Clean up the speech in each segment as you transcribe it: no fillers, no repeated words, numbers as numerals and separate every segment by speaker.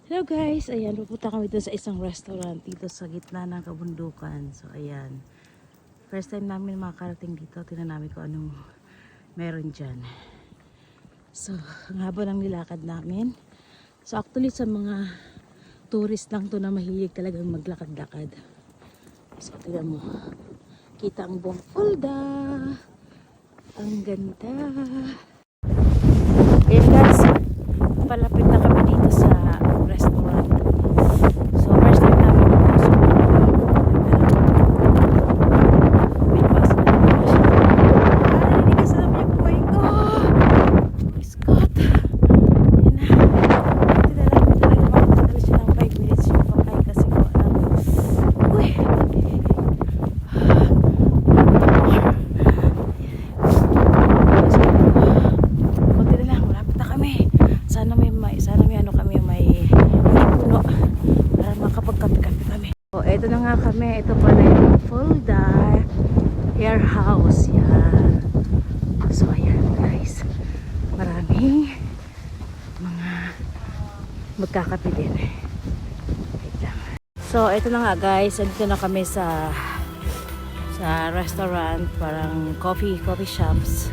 Speaker 1: Hello guys, ayan, pupunta kami dito sa isang restaurant dito sa gitna ng kabundukan. So ayan, first time namin makarating dito. Tingnan namin kung anong meron dyan. So ang haba ng nilakad namin. So actually sa mga tourist lang to na mahilig talagang maglakad-lakad. So tingnan mo, kita ang buong Fulda. Ang ganda. Ayan guys, palapit na kami dito sa restaurant. So first time namin dito. So pinapasok na namin siya. Ay, hindi kasi namin yung buhay ko. Scott. Yan na. Hindi na lang talaga makatagal siya ng 5 minutes yung pakay kasi ko alam. Uy. Kunti na lang. Malapit na kami. Sana may ano kami, may puno para makapagkape-kape kami. So, eto na nga kami. Ito pala yung Fulda Air House. Yan. So, ayan guys. Maraming mga magkakape din. Wait lang. So, eto na nga guys. Dito na kami sa restaurant. Parang coffee shops.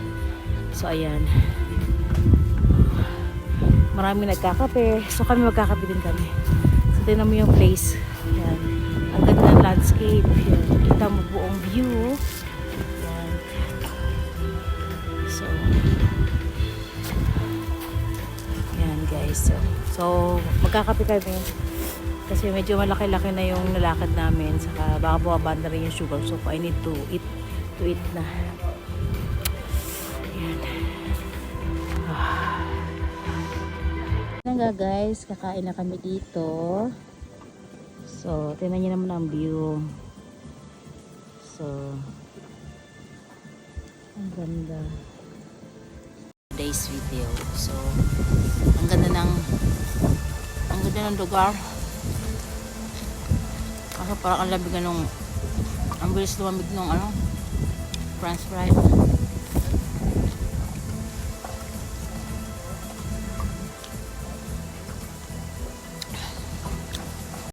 Speaker 1: So, ayan. Maraming nagkakape. So kami magkakape din kami. So tingnan mo yung place. Yan. Ang ganda ng landscape. Yan. Kita mo buong view. Yan. So yan guys. So magkakape kami. Kasi medyo malaki-laki na yung nalakad namin. Saka baka buwaba na rin yung sugar. So I need to eat na. Yan. Nga guys, kakain na kami dito. So, tingnan niyo naman ang view. So, ang ganda. Today's video. So, ang ganda ng lugar. Kasi parang ang lamig ang bilis lumamig ng french fry.